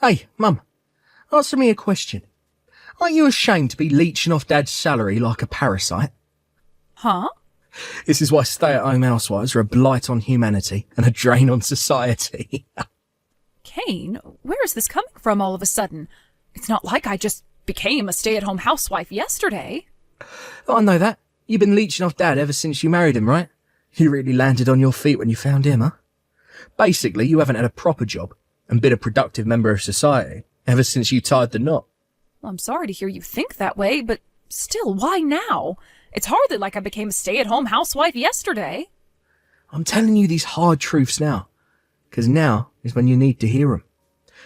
Hey, Mum, answer me a question. Aren't you ashamed to be leeching off Dad's salary like a parasite? Huh? This is why stay-at-home housewives are a blight on humanity and a drain on society. Kane, where is this coming from all of a sudden? It's not like I just became a stay-at-home housewife yesterday. I know that. You've been leeching off Dad ever since you married him, right? You really landed on your feet when you found him, huh? Basically, you haven't had a proper job and been a productive member of society ever since you tied the knot. Well, I'm sorry to hear you think that way, but still, why now? It's hardly like I became a stay-at-home housewife yesterday. I'm telling you these hard truths now, because now is when you need to hear them.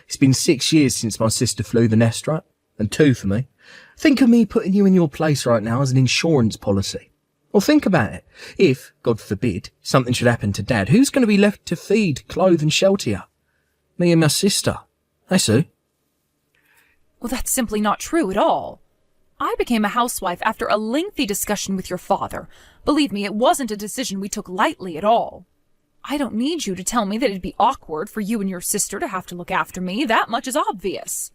It's been 6 years since my sister flew the nest, right? And 2 for me. Think of me putting you in your place right now as an insurance policy. Well, think about it. If, God forbid, something should happen to Dad, who's going to be left to feed, clothe and shelter you? Me and my sister. Hey, Sue. Well, that's simply not true at all. I became a housewife after a lengthy discussion with your father. Believe me, it wasn't a decision we took lightly at all. I don't need you to tell me that it'd be awkward for you and your sister to have to look after me. That much is obvious.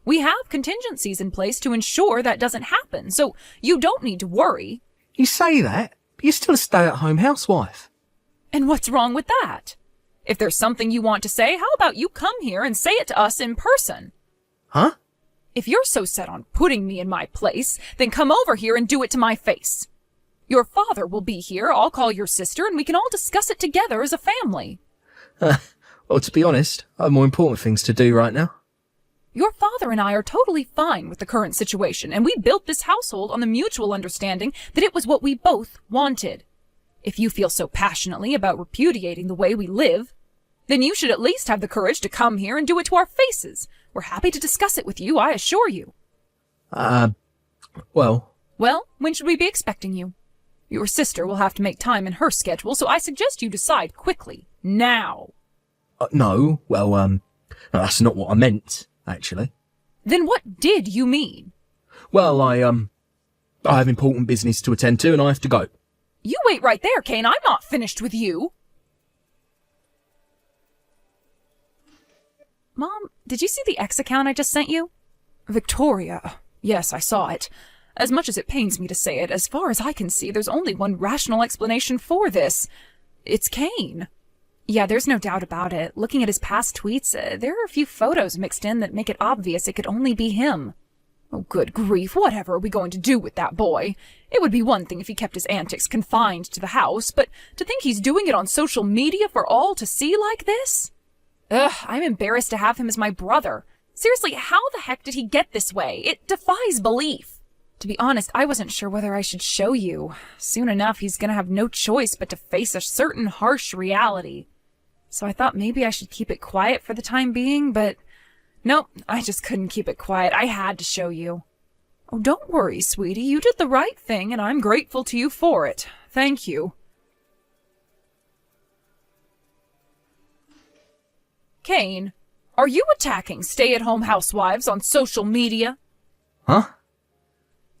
We have contingencies in place to ensure that doesn't happen, so you don't need to worry. You say that, but you're still a stay-at-home housewife. And what's wrong with that? If there's something you want to say, how about you come here and say it to us in person? Huh? If you're so set on putting me in my place, then come over here and do it to my face. Your father will be here, I'll call your sister, and we can all discuss it together as a family. Well, to be honest, I have more important things to do right now. Your father and I are totally fine with the current situation, and we built this household on the mutual understanding that it was what we both wanted. If you feel so passionately about repudiating the way we live, then you should at least have the courage to come here and do it to our faces. We're happy to discuss it with you, I assure you. Well, when should we be expecting you? Your sister will have to make time in her schedule, so I suggest you decide quickly. Now. No, that's not what I meant, actually. Then what did you mean? Well, I have important business to attend to and I have to go. You wait right there, Kane. I'm not finished with you. Mom, did you see the X account I just sent you? Victoria. Yes, I saw it. As much as it pains me to say it, as far as I can see, there's only one rational explanation for this. It's Kane. Yeah, there's no doubt about it. Looking at his past tweets, there are a few photos mixed in that make it obvious it could only be him. Oh, good grief, whatever are we going to do with that boy? It would be one thing if he kept his antics confined to the house, but to think he's doing it on social media for all to see like this? Ugh, I'm embarrassed to have him as my brother. Seriously, how the heck did he get this way? It defies belief. To be honest, I wasn't sure whether I should show you. Soon enough, he's gonna have no choice but to face a certain harsh reality. So I thought maybe I should keep it quiet for the time being, but nope, I just couldn't keep it quiet. I had to show you. Oh, don't worry, sweetie. You did the right thing, and I'm grateful to you for it. Thank you. Kane, are you attacking stay-at-home housewives on social media? Huh?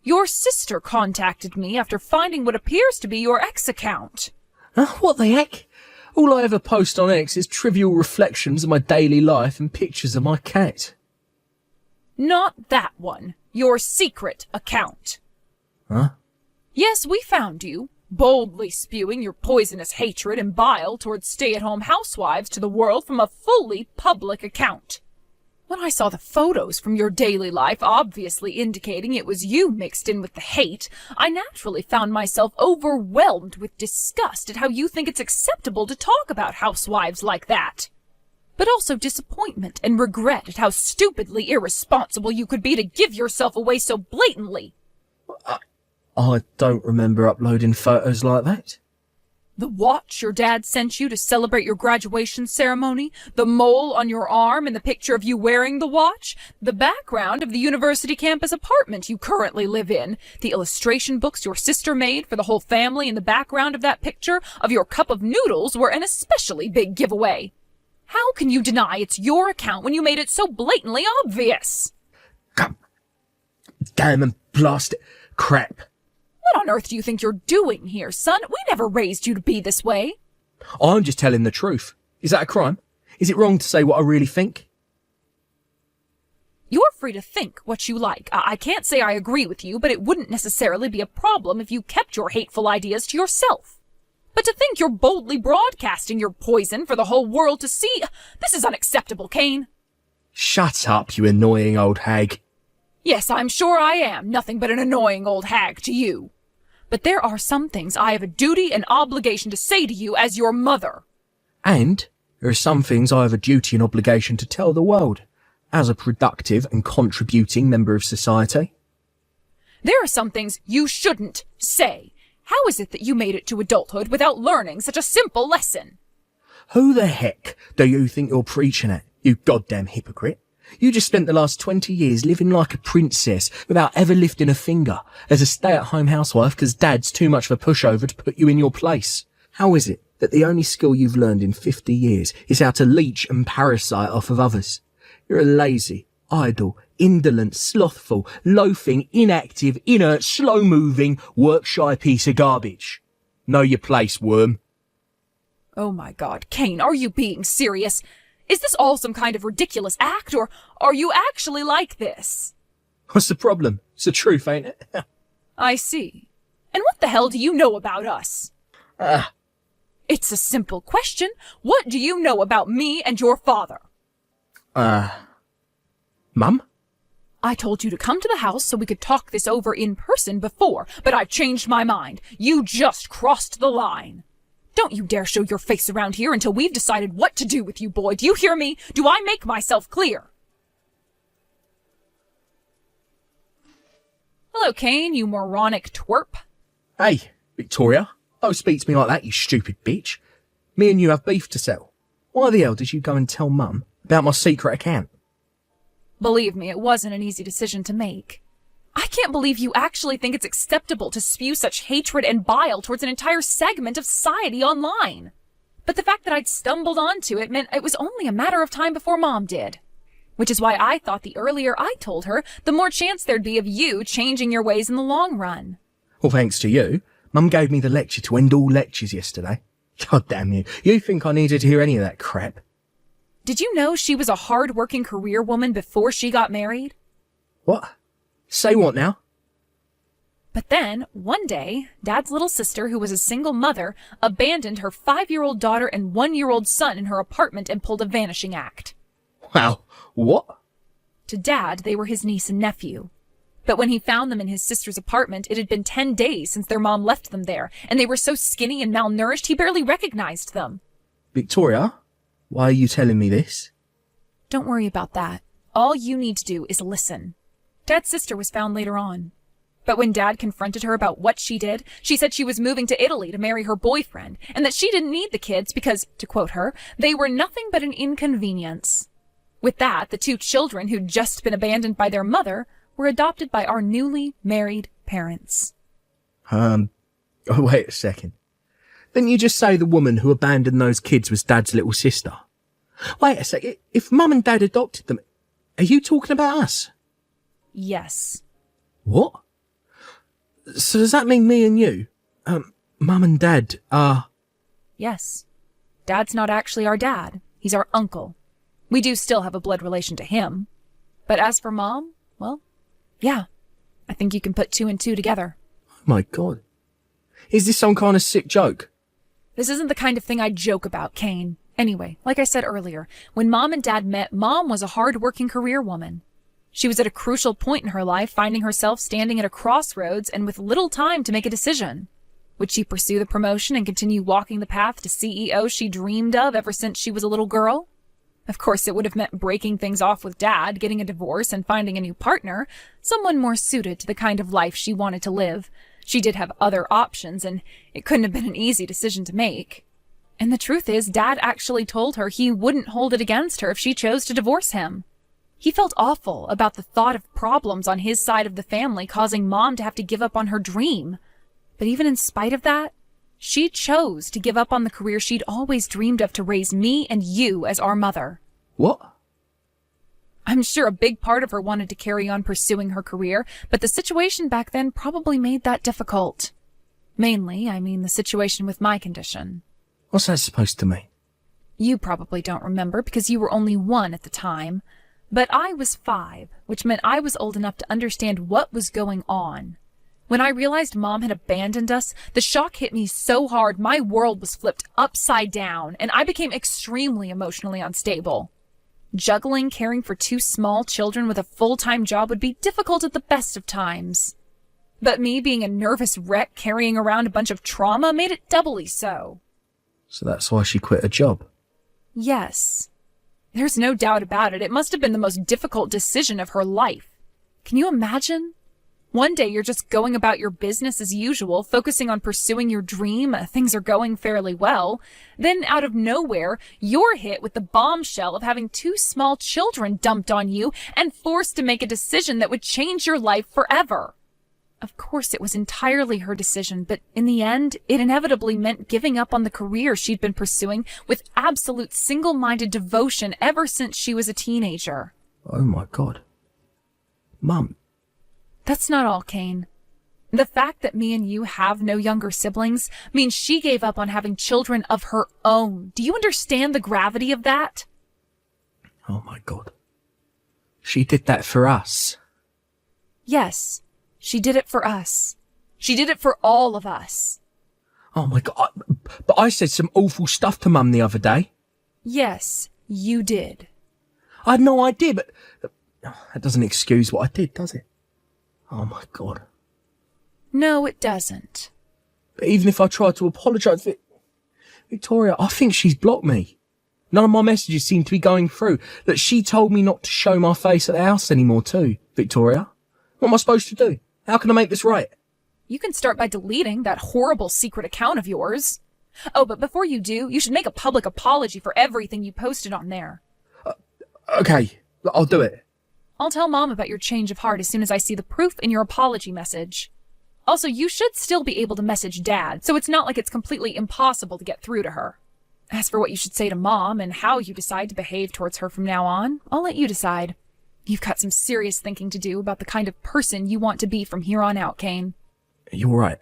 Your sister contacted me after finding what appears to be your X account. What the heck? All I ever post on X is trivial reflections of my daily life and pictures of my cat. Not that one. Your secret account. Huh? Yes, we found you, boldly spewing your poisonous hatred and bile towards stay-at-home housewives to the world from a fully public account. When I saw the photos from your daily life obviously indicating it was you mixed in with the hate, I naturally found myself overwhelmed with disgust at how you think it's acceptable to talk about housewives like that. But also disappointment and regret at how stupidly irresponsible you could be to give yourself away so blatantly. I don't remember uploading photos like that. The watch your dad sent you to celebrate your graduation ceremony, the mole on your arm and the picture of you wearing the watch, the background of the university campus apartment you currently live in, the illustration books your sister made for the whole family in the background of that picture of your cup of noodles were an especially big giveaway. How can you deny it's your account when you made it so blatantly obvious? Damn and blast it. Crap. What on earth do you think you're doing here, son? We never raised you to be this way. I'm just telling the truth. Is that a crime? Is it wrong to say what I really think? free to think what you like. I can't say I agree with you, but it wouldn't necessarily be a problem if you kept your hateful ideas to yourself. But to think you're boldly broadcasting your poison for the whole world to see, this is unacceptable, Kane. Shut up, you annoying old hag. Yes, I'm sure I am nothing but an annoying old hag to you. But there are some things I have a duty and obligation to say to you as your mother. And there are some things I have a duty and obligation to tell the world, as a productive and contributing member of society. There are some things you shouldn't say. How is it that you made it to adulthood without learning such a simple lesson? Who the heck do you think you're preaching at, you goddamn hypocrite? You just spent the last 20 years living like a princess without ever lifting a finger as a stay-at-home housewife because Dad's too much of a pushover to put you in your place. How is it that the only skill you've learned in 50 years is how to leech and parasite off of others? You're a lazy, idle, indolent, slothful, loafing, inactive, inert, slow-moving, work-shy piece of garbage. Know your place, worm. Oh my God, Kane, are you being serious? Is this all some kind of ridiculous act, or are you actually like this? What's the problem? It's the truth, ain't it? I see. And what the hell do you know about us? It's a simple question. What do you know about me and your father? Mum? I told you to come to the house so we could talk this over in person before, but I've changed my mind. You just crossed the line. Don't you dare show your face around here until we've decided what to do with you, boy. Do you hear me? Do I make myself clear? Hello, Kane, you moronic twerp. Hey, Victoria. Don't speak to me like that, you stupid bitch. Me and you have beef to settle. Why the hell did you go and tell Mum about my secret account? Believe me, it wasn't an easy decision to make. I can't believe you actually think it's acceptable to spew such hatred and bile towards an entire segment of society online. But the fact that I'd stumbled onto it meant it was only a matter of time before Mom did. Which is why I thought the earlier I told her, the more chance there'd be of you changing your ways in the long run. Well, thanks to you, Mum gave me the lecture to end all lectures yesterday. God damn you. You think I needed to hear any of that crap? Did you know she was a hard-working career woman before she got married? What? Say what now? But then, one day, Dad's little sister, who was a single mother, abandoned her 5-year-old daughter and 1-year-old son in her apartment and pulled a vanishing act. Wow, what? To Dad, they were his niece and nephew. But when he found them in his sister's apartment, it had been 10 days since their mom left them there, and they were so skinny and malnourished he barely recognized them. Victoria, why are you telling me this? Don't worry about that. All you need to do is listen. Dad's sister was found later on. But when Dad confronted her about what she did, she said she was moving to Italy to marry her boyfriend, and that she didn't need the kids because, to quote her, they were nothing but an inconvenience. With that, the 2 children who'd just been abandoned by their mother were adopted by our newly married parents. Oh, wait a second. Didn't you just say the woman who abandoned those kids was Dad's little sister? Wait a second. If Mum and Dad adopted them, are you talking about us? Yes. What? So does that mean me and you, Mum and Dad are... Yes. Dad's not actually our dad. He's our uncle. We do still have a blood relation to him. But as for Mom, well, yeah. I think you can put 2 and 2 together. Oh my God. Is this some kind of sick joke? This isn't the kind of thing I joke about, Kane. Anyway, like I said earlier, when Mom and Dad met, Mom was a hard-working career woman. She was at a crucial point in her life, finding herself standing at a crossroads and with little time to make a decision. Would she pursue the promotion and continue walking the path to CEO she dreamed of ever since she was a little girl? Of course, it would have meant breaking things off with Dad, getting a divorce, and finding a new partner, someone more suited to the kind of life she wanted to live. She did have other options, and it couldn't have been an easy decision to make. And the truth is, Dad actually told her he wouldn't hold it against her if she chose to divorce him. He felt awful about the thought of problems on his side of the family causing Mom to have to give up on her dream. But even in spite of that, she chose to give up on the career she'd always dreamed of to raise me and you as our mother. What? I'm sure a big part of her wanted to carry on pursuing her career, but the situation back then probably made that difficult. Mainly, I mean the situation with my condition. What's that supposed to mean? You probably don't remember because you were only 1 at the time. But I was 5, which meant I was old enough to understand what was going on. When I realized Mom had abandoned us, the shock hit me so hard my world was flipped upside down, and I became extremely emotionally unstable. Juggling caring for 2 small children with a full-time job would be difficult at the best of times. But me being a nervous wreck carrying around a bunch of trauma made it doubly so. So that's why she quit her job? Yes. There's no doubt about it. It must have been the most difficult decision of her life. Can you imagine? One day you're just going about your business as usual, focusing on pursuing your dream. Things are going fairly well. Then out of nowhere, you're hit with the bombshell of having 2 small children dumped on you and forced to make a decision that would change your life forever. Of course, it was entirely her decision, but in the end, it inevitably meant giving up on the career she'd been pursuing with absolute single-minded devotion ever since she was a teenager. Oh my God. Mum. That's not all, Kane. The fact that me and you have no younger siblings means she gave up on having children of her own. Do you understand the gravity of that? Oh my God. She did that for us. Yes, she did it for us. She did it for all of us. Oh my God. But I said some awful stuff to Mum the other day. Yes, you did. I had no idea, but that doesn't excuse what I did, does it? Oh my God. No, it doesn't. But even if I try to apologise, Victoria, I think she's blocked me. None of my messages seem to be going through. That she told me not to show my face at the house anymore too, Victoria. What am I supposed to do? How can I make this right? You can start by deleting that horrible secret account of yours. Oh, but before you do, you should make a public apology for everything you posted on there. Okay, I'll do it. I'll tell Mom about your change of heart as soon as I see the proof in your apology message. Also, you should still be able to message Dad, so it's not like it's completely impossible to get through to her. As for what you should say to Mom and how you decide to behave towards her from now on, I'll let you decide. You've got some serious thinking to do about the kind of person you want to be from here on out, Kane. You're right.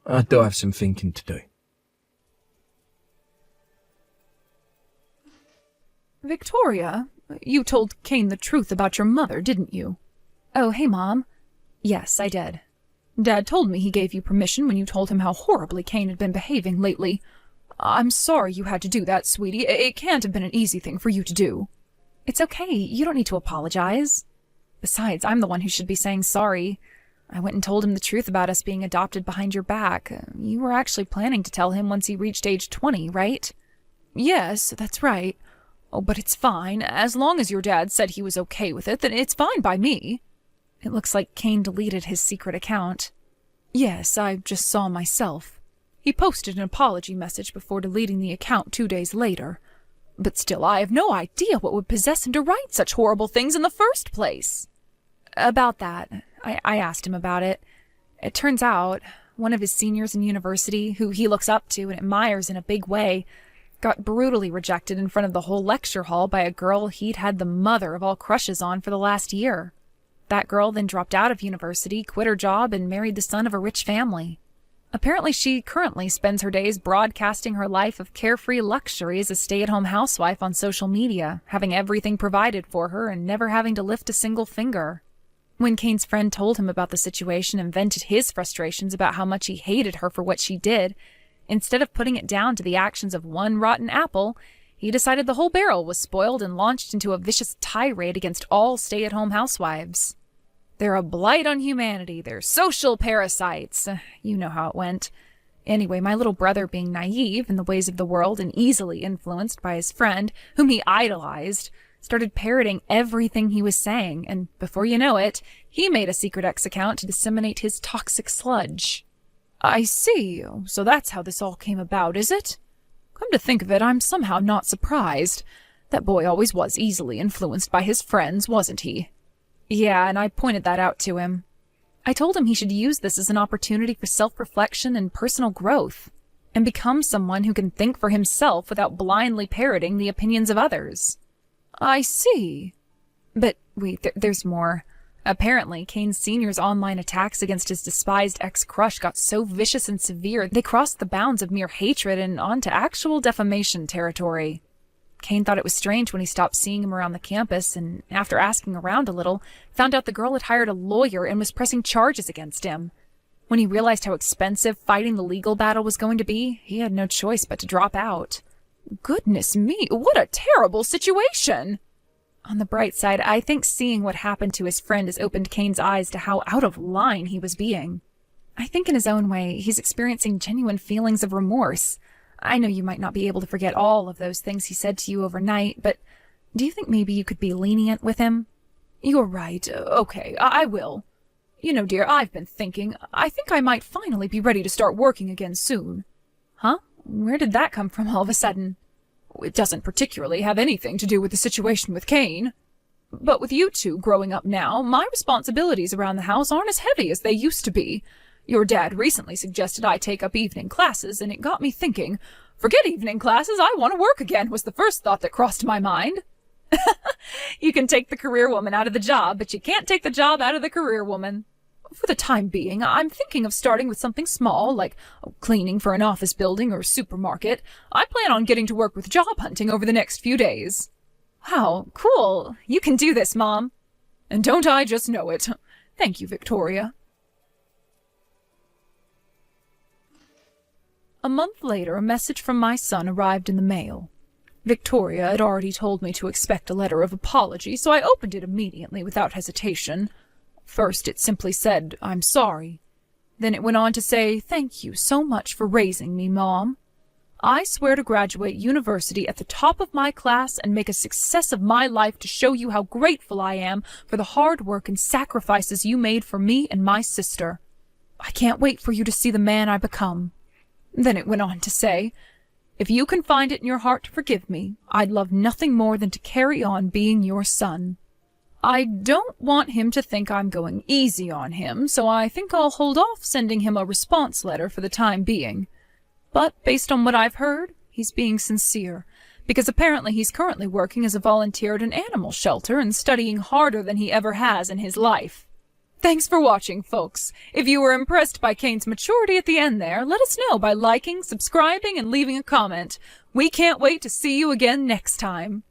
I do have some thinking to do. Victoria, you told Kane the truth about your mother, didn't you? Oh, hey, Mom. Yes, I did. Dad told me he gave you permission when you told him how horribly Kane had been behaving lately. I'm sorry you had to do that, sweetie. It can't have been an easy thing for you to do. It's okay. You don't need to apologize. Besides, I'm the one who should be saying sorry. I went and told him the truth about us being adopted behind your back. You were actually planning to tell him once he reached age 20, right? Yes, that's right. Oh, but it's fine. As long as your dad said he was okay with it, then it's fine by me. It looks like Kane deleted his secret account. Yes, I just saw myself. He posted an apology message before deleting the account 2 days later. But still, I have no idea what would possess him to write such horrible things in the first place. About that, I asked him about it. It turns out, one of his seniors in university, who he looks up to and admires in a big way, got brutally rejected in front of the whole lecture hall by a girl he'd had the mother of all crushes on for the last year. That girl then dropped out of university, quit her job, and married the son of a rich family. Apparently, she currently spends her days broadcasting her life of carefree luxury as a stay-at-home housewife on social media, having everything provided for her and never having to lift a single finger. When Kane's friend told him about the situation and vented his frustrations about how much he hated her for what she did, instead of putting it down to the actions of one rotten apple, he decided the whole barrel was spoiled and launched into a vicious tirade against all stay-at-home housewives. They're a blight on humanity. They're social parasites. You know how it went. Anyway, my little brother, being naive in the ways of the world and easily influenced by his friend, whom he idolized, started parroting everything he was saying, and before you know it, he made a secret X account to disseminate his toxic sludge. I see. So that's how this all came about, is it? Come to think of it, I'm somehow not surprised. That boy always was easily influenced by his friends, wasn't he? Yeah, and I pointed that out to him. I told him he should use this as an opportunity for self-reflection and personal growth, and become someone who can think for himself without blindly parroting the opinions of others. I see. But wait, there's more. Apparently, Kane Sr.'s online attacks against his despised ex-crush got so vicious and severe they crossed the bounds of mere hatred and onto actual defamation territory. Kane thought it was strange when he stopped seeing him around the campus, and after asking around a little, found out the girl had hired a lawyer and was pressing charges against him. When he realized how expensive fighting the legal battle was going to be, he had no choice but to drop out. Goodness me, what a terrible situation! On the bright side, I think seeing what happened to his friend has opened Kane's eyes to how out of line he was being. I think in his own way, he's experiencing genuine feelings of remorse. I know you might not be able to forget all of those things he said to you overnight, but do you think maybe you could be lenient with him? You're right. Okay, I will. You know, dear, I've been thinking. I think I might finally be ready to start working again soon. Huh? Where did that come from all of a sudden? It doesn't particularly have anything to do with the situation with Kane. But with you two growing up now, my responsibilities around the house aren't as heavy as they used to be. Your dad recently suggested I take up evening classes, and it got me thinking. Forget evening classes, I want to work again, was the first thought that crossed my mind. You can take the career woman out of the job, but you can't take the job out of the career woman. For the time being, I'm thinking of starting with something small, like cleaning for an office building or supermarket. I plan on getting to work with job hunting over the next few days. Wow, cool. You can do this, Mom. And don't I just know it? Thank you, Victoria. A month later, a message from my son arrived in the mail. Victoria had already told me to expect a letter of apology, so I opened it immediately without hesitation. First, it simply said, "I'm sorry." Then it went on to say, "Thank you so much for raising me, Mom. I swear to graduate university at the top of my class and make a success of my life to show you how grateful I am for the hard work and sacrifices you made for me and my sister. I can't wait for you to see the man I become." Then it went on to say, "If you can find it in your heart to forgive me, I'd love nothing more than to carry on being your son. I don't want him to think I'm going easy on him, so I think I'll hold off sending him a response letter for the time being. But based on what I've heard, he's being sincere, because apparently he's currently working as a volunteer at an animal shelter and studying harder than he ever has in his life." Thanks for watching, folks. If you were impressed by Kane's maturity at the end there, let us know by liking, subscribing, and leaving a comment. We can't wait to see you again next time.